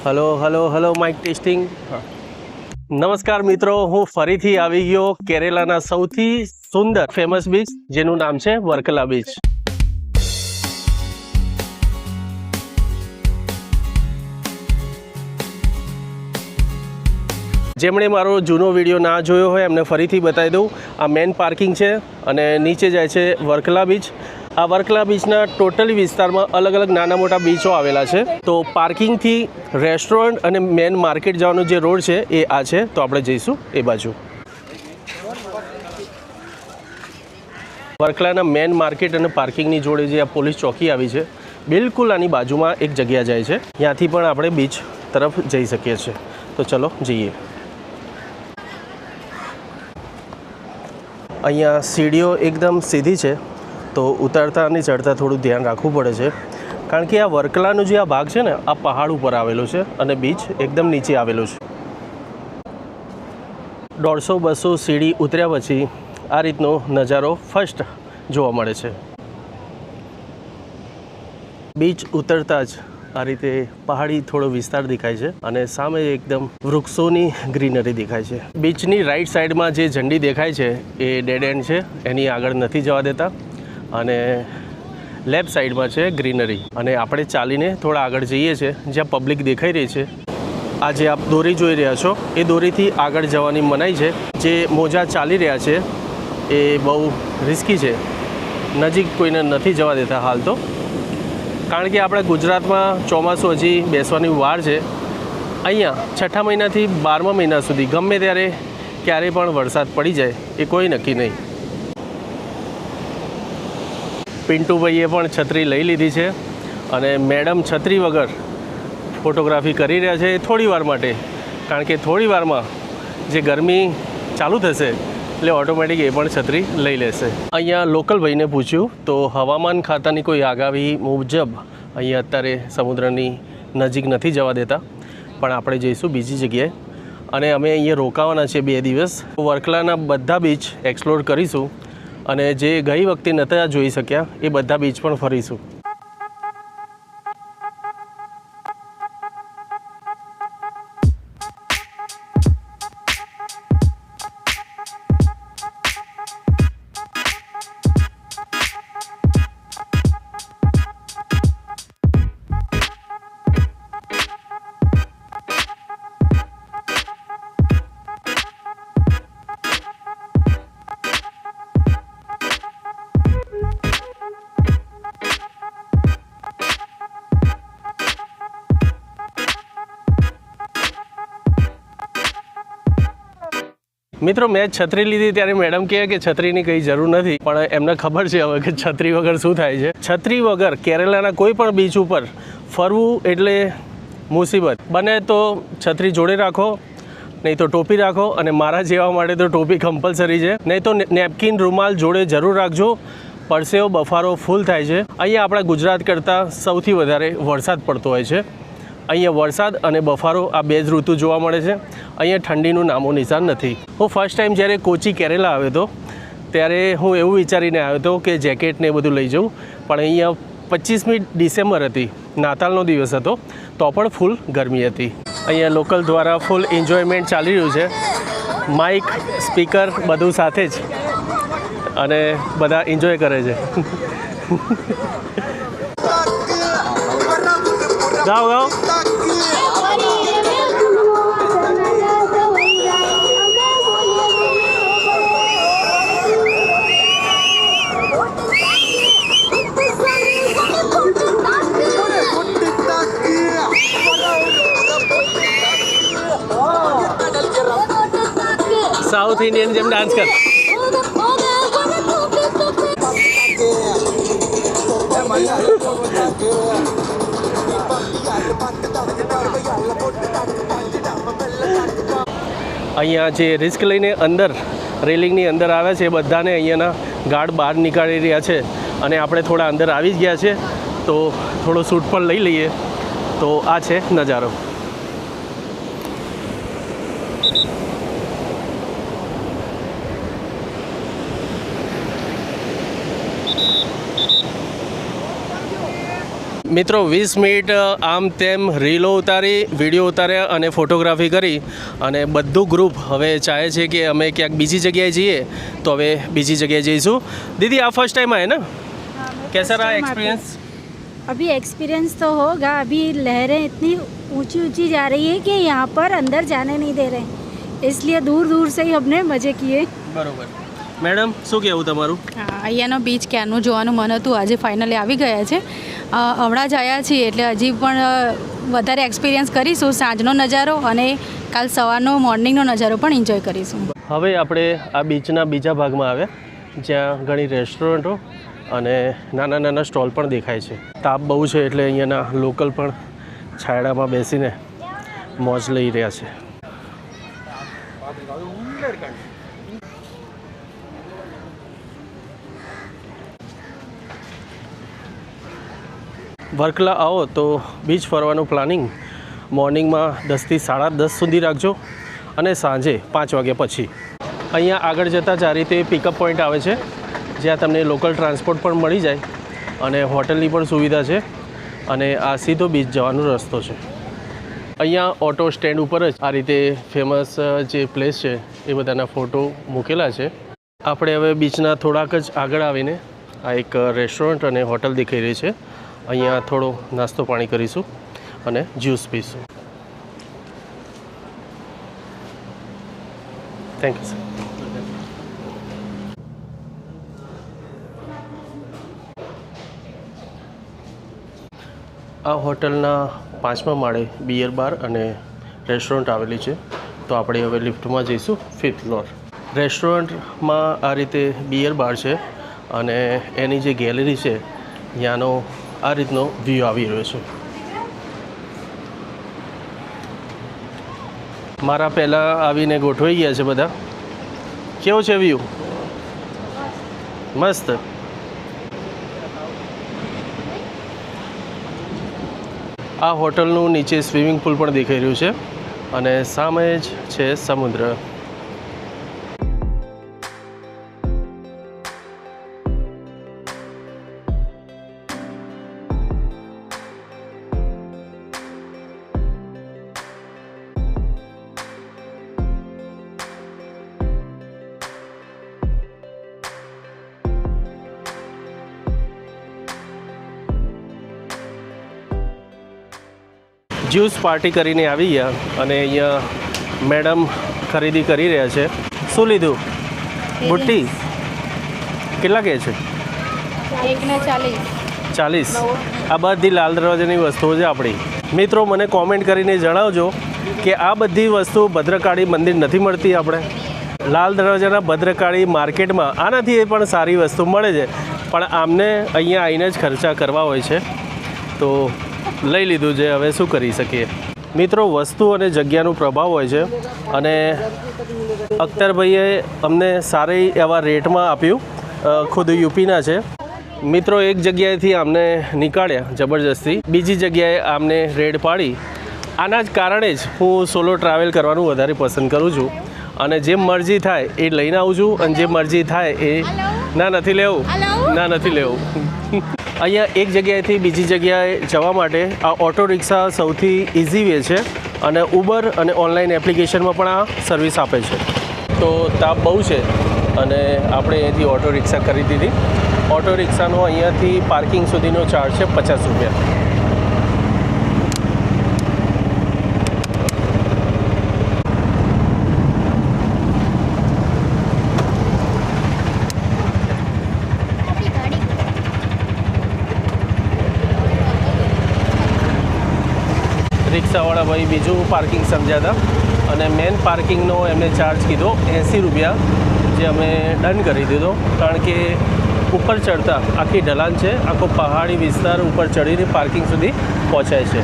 Hello hello hello mic testing. નમસ્કાર મિત્રો, હું ફરીથી આવી ગયો કેરેલાના સૌથી સુંદર ફેમસ બીચ જેનું નામ છે વર્કલા બીચ. જેમણે મારો જૂનો વિડીયો ના જોયો હોય એમને ફરીથી બતાવી દઉં. આ મેન પાર્કિંગ છે અને નીચે જાય છે વર્કલા બીચ. આ વર્કલા બીચના ટોટલી વિસ્તારમાં અલગ અલગ નાના મોટા બીચો આવેલા છે. તો પાર્કિંગથી રેસ્ટોરન્ટ અને મેન માર્કેટ જવાનો જે રોડ છે એ આ છે, તો આપણે જઈશું એ બાજુ. વર્કલાના મેન માર્કેટ અને પાર્કિંગની જોડે જે આ પોલીસ ચોકી આવી છે, બિલકુલ આની બાજુમાં એક જગ્યા જાય છે. ત્યાંથી પણ આપણે બીચ તરફ જઈ શકીએ છીએ. તો ચલો જઈએ. અહીંયા સીડીઓ એકદમ સીધી છે, તો ઉતરતા અને ચડતા થોડું ધ્યાન રાખવું પડે છે, કારણ કે આ વર્કલાનો જે આ ભાગ છે ને, આ પહાડ ઉપર આવેલો છે અને બીચ એકદમ નીચે આવેલો છે. 150-200 સીડી ઉતર્યા પછી આ રીતનો નજારો ફર્સ્ટ જોવા મળે છે. બીચ ઉતરતા જ આ રીતે પહાડી થોડો વિસ્તાર દેખાય છે અને સામે એકદમ વૃક્ષોની ગ્રીનરી દેખાય છે. બીચની રાઈટ સાઈડમાં જે ઝંડી દેખાય છે એ ડેડ એન્ડ છે, એની આગળ નથી જવા દેતા. અને લેફ્ટ સાઈડમાં છે ગ્રીનરી. અને આપણે ચાલીને થોડા આગળ જઈએ છીએ જ્યાં પબ્લિક દેખાઈ રહી છે. આ જે આપ દોરી જોઈ રહ્યા છો એ દોરીથી આગળ જવાની મનાઈ છે. જે મોજા ચાલી રહ્યા છે એ બહુ રિસ્કી છે, નજીક કોઈને નથી જવા દેતા હાલ તો, કારણ કે આપણે ગુજરાતમાં ચોમાસું હજી બેસવાની વાર છે. અહીંયા 6ઠા મહિનાથી 12મા મહિના સુધી ગમે ત્યારે ક્યારેય પણ વરસાદ પડી જાય એ કોઈ નક્કી નહીં. પિન્ટુભાઈએ પણ છત્રી લઈ લીધી છે અને મેડમ છત્રી વગર ફોટોગ્રાફી કરી રહ્યા છે થોડી વાર માટે, કારણ કે થોડી વારમાં જે ગરમી ચાલુ થશે એટલે ઓટોમેટિક એ પણ છત્રી લઈ લેશે. અહીંયા લોકલ ભાઈને પૂછ્યું તો હવામાન ખાતાની કોઈ આગાહી મુજબ અહીંયા અત્યારે સમુદ્રની નજીક નથી જવા દેતા, પણ આપણે જઈશું બીજી જગ્યાએ અને અમે અહીંયા રોકાવાના છે 2 દિવસ. વર્કલાના બધા બીચ એક્સપ્લોર કરીશું અને જે ગઈ વખતે નહોતા જોઈ શક્યા એ બધા બીચ પણ ફરીશું. મિત્રો, મેં છત્રી લીધી ત્યારે મેડમ કહે કે છત્રીની કંઈ જરૂર નથી, પણ એમને ખબર છે હવે કે છત્રી વગર શું થાય છે. છત્રી વગર કેરેલાના કોઈ પણ બીચ ઉપર ફરવું એટલે મુસીબત. બને તો છત્રી જોડે રાખો, નહીં તો ટોપી રાખો, અને મારા જેવા માટે તો ટોપી કમ્પલસરી છે. નહીં તો નેપકિન રૂમાલ જોડે જરૂર રાખજો. પરસેવો બફારો ફૂલ થાય છે. અહીંયા આપણા ગુજરાત કરતાં સૌથી વધારે વરસાદ પડતો હોય છે. અહીંયા વરસાદ અને બફારો આ 2 જ ઋતુ જોવા મળે છે. અહીંયા ઠંડીનું નામો નિશાન નથી. હું ફર્સ્ટ ટાઈમ જ્યારે કોચી કેરેલા આવ્યો હતો ત્યારે હું એવું વિચારીને આવ્યો હતો કે જેકેટ ને એ બધું લઈ જાઉં, પણ અહીંયા 25મી ડિસેમ્બર હતી, નાતાલનો દિવસ હતો, તો પણ ફૂલ ગરમી હતી. અહીંયા લોકલ દ્વારા ફૂલ એન્જોયમેન્ટ ચાલી રહ્યું છે. માઇક, સ્પીકર બધું સાથે જ, અને બધા એન્જોય કરે છે. ગાઓ ગાઓ. સાઉથ ઇન્ડિયન જેમ ડાન્સ કર. અહીંયા જે રિસ્ક લઈને અંદર રેલિંગની અંદર આવ્યા છે એ બધાને અહીંયાના ગાર્ડ બહાર નીકાળી રહ્યા છે અને આપણે થોડા અંદર આવી જ ગયા છે, તો થોડો શૂટ પણ લઈ લઈએ. તો આ છે નજારો. મિત્રો 20 મિનિટ આમ તેમ રીલો ઉતારી, વિડીયો ઉતાર્યા અને ફોટોગ્રાફી કરી અને બધું ગ્રુપ હવે ચાહે છે કે અમે ક્યાંક બીજી જગ્યાએ જઈએ, તો હવે બીજી જગ્યાએ જઈશું. દીદી आप फर्स्ट टाइम आए ना? कैसा रहा एक्सपीरियंस? अभी एक्सपीरियंस तो होगा. अभी लहरें इतनी ऊंची ऊंची जा रही है कि यहाँ पर अंदर जाने नहीं दे रहे, इसलिए दूर दूर से ही हमने मजे किए. બરોબર. મેડમ શું કહેવું તમારું? અહીંયાનો બીચ ક્યારનું જોવાનું મન હતું, આજે ફાઇનલી આવી ગયા છે. હમણાં જ આવ્યા છીએ એટલે હજી પણ વધારે એક્સપિરિયન્સ કરીશું. સાંજનો નજારો અને કાલ સવારનો મોર્નિંગનો નજારો પણ એન્જોય કરીશું. હવે આપણે આ બીચના બીજા ભાગમાં આવ્યા, જ્યાં ઘણી રેસ્ટોરન્ટો અને નાના નાના સ્ટોલ પણ દેખાય છે. તાપ બહુ છે એટલે અહીંયાના લોકલ પણ છાયડામાં બેસીને મોજ લઈ રહ્યા છે. વર્કલા આવો તો બીચ ફરવાનું પ્લાનિંગ મોર્નિંગમાં 10 થી 10:30 સુધી રાખજો અને સાંજે 5 વાગ્યા પછી. અહીંયા આગળ જતાં જ આ રીતે પિકઅપ પોઈન્ટ આવે છે, જ્યાં તમને લોકલ ટ્રાન્સપોર્ટ પણ મળી જાય અને હોટલની પણ સુવિધા છે અને આ સીધો બીચ જવાનો રસ્તો છે. અહીંયા ઓટો સ્ટેન્ડ ઉપર જ આ રીતે ફેમસ જે પ્લેસ છે એ બધાના ફોટો મૂકેલા છે. આપણે હવે બીચના થોડાક જ આગળ આવીને આ એક રેસ્ટોરન્ટ અને હોટલ દેખાઈ રહી છે. અહીંયા થોડો નાસ્તો પાણી કરીશું અને જ્યુસ પીશું. Thank you sir. આ હોટલના 5મા માળે બિયર બાર અને રેસ્ટોરન્ટ આવેલી છે, તો આપણે હવે લિફ્ટમાં જઈશું 5th ફ્લોર. રેસ્ટોરન્ટમાં આ રીતે બિયર બાર છે અને એની જે ગેલેરી છે ત્યાંનો આ રીતનો વ્યૂ આવી રહ્યો છે. મારા પહેલાં આવીને ગોઠવાઈ ગયા છે બધા. કેવો છે વ્યૂ? મસ્ત. આ હોટલનું નીચે સ્વિમિંગ પુલ પણ દેખાઈ રહ્યું છે અને સામે જ છે સમુદ્ર. જ્યુસ પાર્ટી કરીને આવી ગયા અને અહીંયા મેડમ ખરીદી કરી રહ્યા છે. શું લીધું? બુટ્ટી કેટલા કહે છે? 40. આ બધી લાલ દરવાજાની વસ્તુઓ છે આપણી. મિત્રો મને કોમેન્ટ કરીને જણાવજો કે આ બધી વસ્તુ ભદ્રકાળી મંદિર નથી મળતી. આપણે લાલ દરવાજાના ભદ્રકાળી માર્કેટમાં આનાથી પણ સારી વસ્તુ મળે છે, પણ આમને અહીંયા આવીને જ ખર્ચા કરવા હોય છે, તો લઈ લીધું છે. હવે શું કરી શકીએ. મિત્રો વસ્તુ અને જગ્યાનો પ્રભાવ હોય છે અને અખ્તરભાઈએ અમને સારી એવા રેટમાં આપ્યું. ખુદ યુપીના છે મિત્રો. એક જગ્યાએથી આમને નીકાળ્યા જબરજસ્તી, બીજી જગ્યાએ આમને રેડ પાડી. આના જ કારણે જ હું સોલો ટ્રાવેલ કરવાનું વધારે પસંદ કરું છું અને જે મરજી થાય એ લઈને આવું છું અને જે મરજી થાય એ નથી લેવું. અહીંયા એક જગ્યાએથી બીજી જગ્યાએ જવા માટે આ ઓટો રિક્ષા સૌથી ઇઝી વે છે અને ઉબર અને ઓનલાઈન એપ્લિકેશનમાં પણ આ સર્વિસ આપે છે. તો તાપ બહુ છે અને આપણે અહીંયાથી ઓટો રિક્ષા કરી દીધી. ઓટો રિક્ષાનો અહીંયાથી પાર્કિંગ સુધીનો ચાર્જ છે 50 રૂપિયા. રિક્ષાવાળા ભાઈ બીજું પાર્કિંગ સમજ્યા હતા અને મેન પાર્કિંગનો એમને ચાર્જ કીધો 80 રૂપિયા, જે અમે ડન કરી દીધો. કારણ કે ઉપર ચડતા આખી ઢલાન છે, આખો પહાડી વિસ્તાર ઉપર ચડીને પાર્કિંગ સુધી પહોંચાય છે.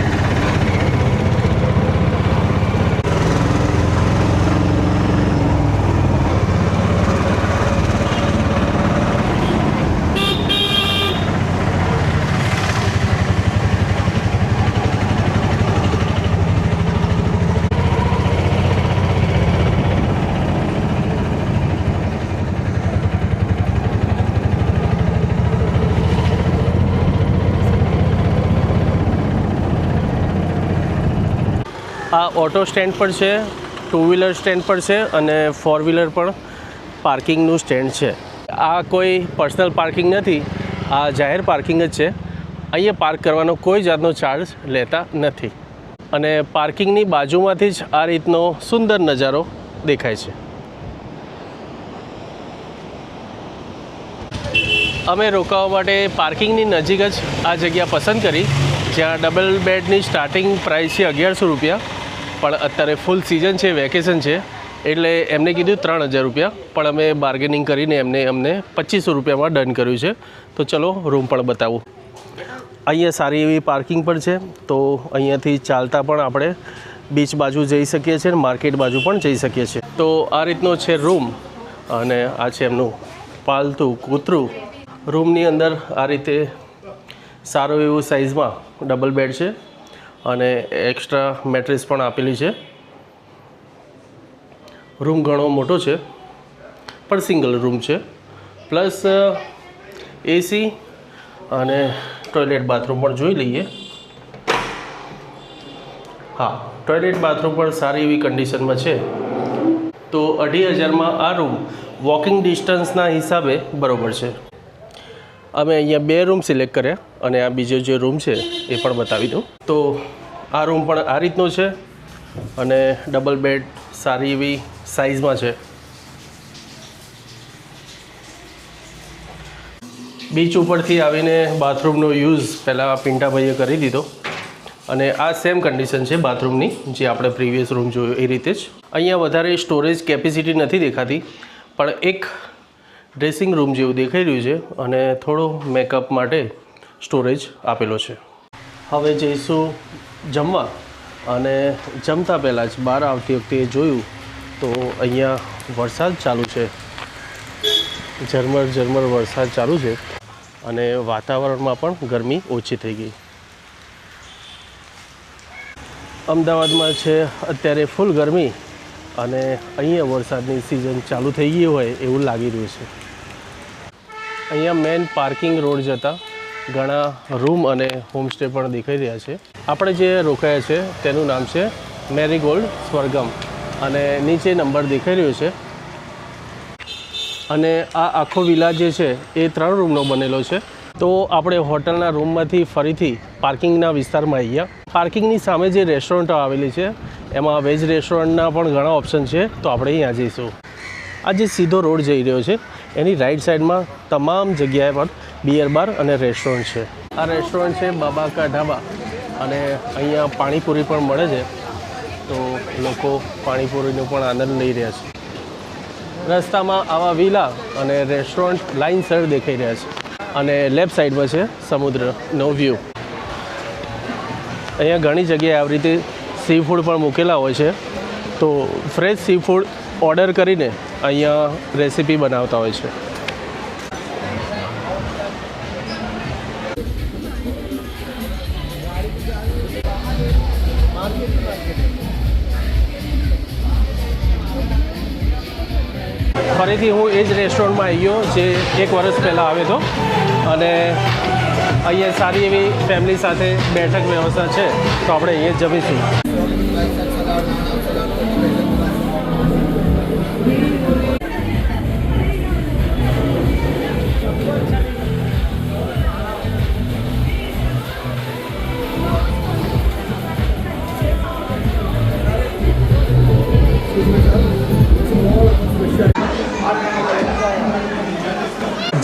આ ઓટો સ્ટેન્ડ પર છે, 2 વ્હીલર સ્ટેન્ડ પર છે અને 4 વ્હીલર પણ પાર્કિંગનું સ્ટેન્ડ છે. આ કોઈ પર્સનલ પાર્કિંગ નથી, આ જાહેર પાર્કિંગ જ છે. અહીંયા પાર્ક કરવાનો કોઈ જાતનો ચાર્જ લેતા નથી અને પાર્કિંગની બાજુમાંથી જ આ રીતનો સુંદર નજારો દેખાય છે. અમે રોકાવા માટે પાર્કિંગની નજીક જ આ જગ્યા પસંદ કરી, જ્યાં ડબલ બેડની સ્ટાર્ટિંગ પ્રાઇસ છે 1100 રૂપિયા. પણ અત્યારે ફૂલ સિઝન છે, વેકેશન છે, એટલે એમને કીધું 3000 રૂપિયા, પણ અમે બાર્ગેનિંગ કરીને અમને 2500 રૂપિયામાં ડન કર્યું છે. તો ચલો રૂમ પણ બતાવું. અહીંયા સારી એવી પાર્કિંગ પણ છે, તો અહીંયાથી ચાલતા પણ આપણે બીચ બાજુ જઈ શકીએ છીએ અને માર્કેટ બાજુ પણ જઈ શકીએ છીએ. તો આ રીતનો છે રૂમ અને આ છે એમનું પાલતું કૂતરું. રૂમની અંદર આ રીતે સારું એવું સાઇઝમાં ડબલ બેડ છે અને એક્સ્ટ્રા મેટ્રેસ પણ આપેલી છે. રૂમ ઘણો મોટો છે પણ સિંગલ રૂમ છે, પ્લસ એસી અને ટોયલેટ બાથરૂમ પણ જોઈ લઈએ. હા, ટોયલેટ બાથરૂમ પણ સારી એવી કન્ડિશનમાં છે. તો 2500માં આ રૂમ વોકિંગ ડિસ્ટન્સના હિસાબે બરાબર છે. અમે અહીંયા 2 રૂમ સિલેક્ટ કર્યા અને આ બીજો જે રૂમ છે એ પણ બતાવી દઉં. તો આ રૂમ પણ આ રીતનો છે અને ડબલ બેડ સારી એવી સાઇઝમાં છે. બીચ ઉપરથી આવીને બાથરૂમનો યુઝ પહેલાં પિન્ટાભાઈએ કરી દીધો અને આ સેમ કન્ડિશન છે બાથરૂમની, જે આપણે પ્રીવિયસ રૂમ જોયો એ રીતે જ. અહીંયા વધારે સ્ટોરેજ કેપેસિટી નથી દેખાતી, પણ એક ડ્રેસિંગ રૂમ જેવું દેખાઈ રહ્યું છે અને થોડો મેકઅપ માટે સ્ટોરેજ આપેલો છે. હવે જઈશું જમવા અને જમતા પહેલાં જ બહાર આવતી વખતે જોયું તો અહીંયા વરસાદ ચાલુ છે, ઝરમર વરસાદ ચાલુ છે અને વાતાવરણમાં પણ ગરમી ઓછી થઈ ગઈ. અમદાવાદમાં છે અત્યારે ફૂલ ગરમી અને અહીંયા વરસાદની સિઝન ચાલુ થઈ ગઈ હોય એવું લાગી રહ્યું છે. અહીંયા મેન પાર્કિંગ રોડ જતાં ઘણા રૂમ અને હોમસ્ટે પણ દેખાઈ રહ્યા છે. આપણે જે રોકાયા છે તેનું નામ છે મેરીગોલ્ડ સ્વર્ગમ અને નીચે નંબર દેખાઈ રહ્યો છે. અને આ આખો વિલા જે છે એ 3 રૂમનો બનેલો છે. તો આપણે હોટલના રૂમમાંથી ફરીથી પાર્કિંગના વિસ્તારમાં આવી ગયા. પાર્કિંગની સામે જે રેસ્ટોરન્ટો આવેલી છે એમાં વેજ રેસ્ટોરન્ટના પણ ઘણા ઓપ્શન છે, તો આપણે અહીંયા જઈશું. આ જે સીધો રોડ જઈ રહ્યો છે એની રાઈટ સાઈડમાં તમામ જગ્યાએ પણ બિયર બાર અને રેસ્ટોરન્ટ છે. આ રેસ્ટોરન્ટ છે બાબા કા ઢાબા અને અહીંયા પાણીપુરી પણ મળે છે, તો લોકો પાણીપુરીનો પણ આનંદ લઈ રહ્યા છે. રસ્તામાં આવા વિલા અને રેસ્ટોરન્ટ લાઇનસર દેખાઈ રહ્યા છે અને લેફ્ટ સાઈડમાં છે સમુદ્રનો વ્યૂ. અહીંયા ઘણી જગ્યાએ આવી રીતે સી ફૂડ પણ મૂકેલા હોય છે, તો ફ્રેશ સી ફૂડ ઓર્ડર કરીને અહીંયા રેસીપી બનાવતા હોય છે. ફરીથી હું એ જ રેસ્ટોરન્ટમાં આવી ગયો જે 1 વર્ષ પહેલાં આવ્યો હતો અને અહીંયા સારી એવી ફેમિલી સાથે બેઠક વ્યવસ્થા છે, તો આપણે અહીંયા જમીશું.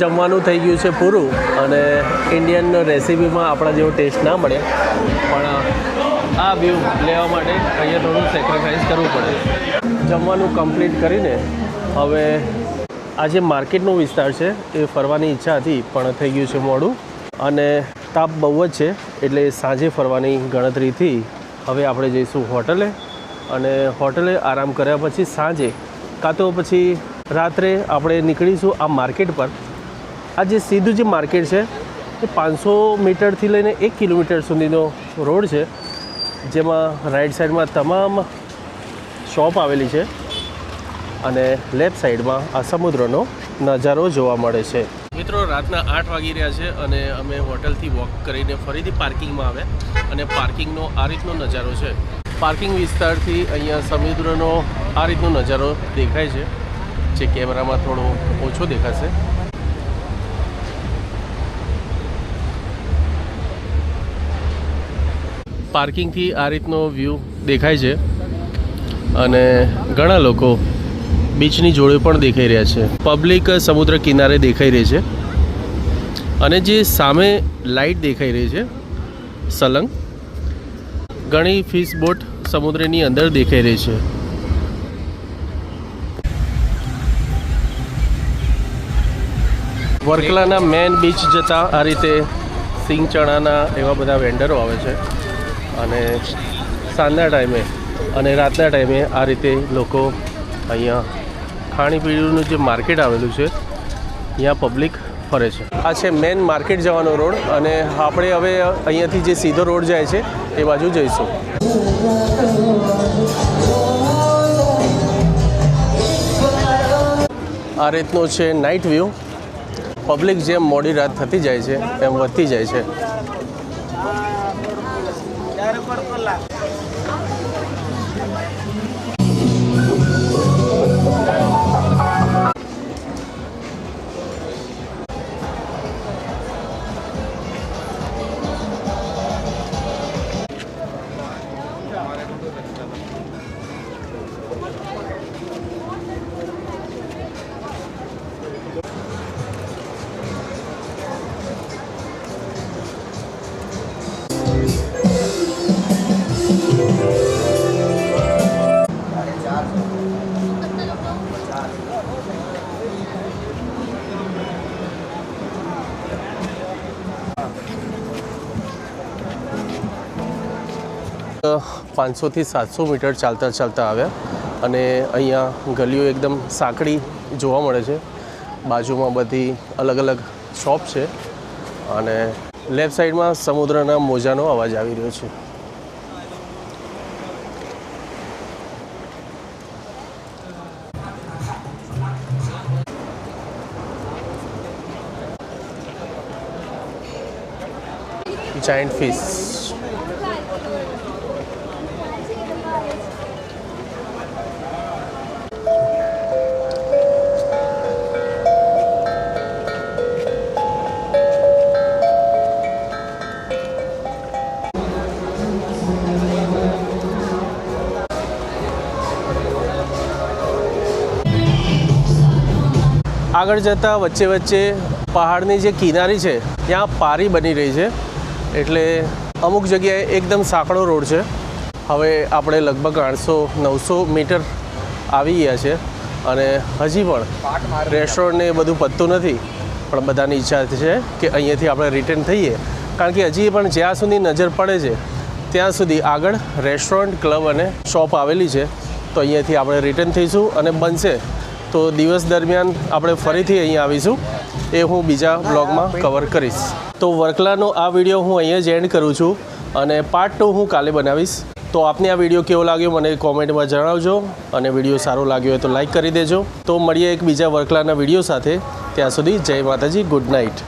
જમવાનું થઈ ગયું છે પૂરું અને ઇન્ડિયન રેસીપીમાં આપણા જેવો ટેસ્ટ ના મળે, પણ આ વ્યૂ લેવા માટે અહીંયા થોડું સેક્રિફાઈસ કરવું પડે. જમવાનું કમ્પ્લીટ કરીને હવે આ જે માર્કેટનો વિસ્તાર છે એ ફરવાની ઈચ્છા હતી, પણ થઈ ગયું છે મોડું અને તાપ બહુ જ છે, એટલે સાંજે ફરવાની ગણતરીથી હવે આપણે જઈશું હોટલે અને હોટલે આરામ કર્યા પછી સાંજે કાં તો પછી રાત્રે આપણે નીકળીશું આ માર્કેટ પર. આ જે સીધું જે માર્કેટ છે એ 500 મીટરથી લઈને 1 કિલોમીટર સુધીનો રોડ છે, જેમાં રાઈટ સાઈડમાં તમામ શોપ આવેલી છે અને લેફ્ટ સાઈડમાં આ સમુદ્રનો નજારો જોવા મળે છે. મિત્રો, રાતના 8 વાગી રહ્યા છે અને અમે હોટલથી વોક કરીને ફરીથી પાર્કિંગમાં આવ્યા અને પાર્કિંગનો આ રીતનો નજારો છે. પાર્કિંગ વિસ્તારથી અહીંયા સમુદ્રનો આ રીતનો નજારો દેખાય છે, જે કેમેરામાં થોડો ઓછો દેખાશે. પાર્કિંગથી આ રીતનો વ્યૂ દેખાય છે અને ઘણા લોકો બીચની જોડે પણ દેખાઈ રહ્યા છે. પબ્લિક સમુદ્ર કિનારે દેખાઈ રહી છે અને જે સામે લાઇટ દેખાઈ રહી છે સલંગ, ઘણી ફિશ બોટ સમુદ્રની અંદર દેખાઈ રહી છે. વર્કલાના મેન બીચ જતાં આ રીતે સિંગ ચણાના એવા બધા વેન્ડરો આવે છે અને સાંજના ટાઈમે અને રાતના ટાઈમે આ રીતે લોકો અહીંયા ખાણીપીણીનું જે માર્કેટ આવેલું છે ત્યાં પબ્લિક ફરે છે. આ છે મેન માર્કેટ જવાનો રોડ અને આપણે હવે અહીંયાથી જે સીધો રોડ જાય છે એ બાજુ જઈશું. આ રીતનો છે નાઇટ વ્યૂ. પબ્લિક જેમ મોડી રાત થતી જાય છે એમ વધતી જાય છે. પાંચસોથી 700 મીટર ચાલતા ચાલતા આવ્યા અને અહીંયા ગલીઓ એકદમ સાંકડી જોવા મળે છે. બાજુમાં બધી અલગ અલગ શોપ છે અને લેફ્ટ સાઈડમાં સમુદ્રના મોજાનો અવાજ આવી રહ્યો છે. Giant fish. આગળ જતાં વચ્ચે વચ્ચે પહાડની જે કિનારી છે ત્યાં પારી બની રહી છે, એટલે અમુક જગ્યાએ એકદમ સાંકડો રોડ છે. હવે આપણે લગભગ 800-900 મીટર આવી ગયા છે અને હજી પણ રેસ્ટોરન્ટને એ બધું પતતું નથી, પણ બધાની ઈચ્છા છે કે અહીંયાથી આપણે રિટર્ન થઈએ, કારણ કે હજી પણ જ્યાં સુધી નજર પડે છે ત્યાં સુધી આગળ રેસ્ટોરન્ટ, ક્લબ અને શોપ આવેલી છે. તો અહીંયાથી આપણે રિટર્ન થઈશું અને બનશે તો દિવસ દરમિયાન આપણે ફરીથી અહીંયા આવીશું, એ હું બીજા બ્લોગમાં કવર કરીશ. તો વર્કલાનો આ વિડીયો હું અહીંયા જ એન્ડ કરું છું અને પાર્ટ 2 હું કાલે બનાવીશ. તો આપને આ વિડીયો કેવો લાગ્યો મને કોમેન્ટમાં જણાવજો અને વિડીયો સારો લાગ્યો હોય તો લાઈક કરી દેજો. તો મળીએ એક બીજા વર્કલાના વિડીયો સાથે. ત્યાં સુધી જય માતાજી, ગુડ નાઇટ.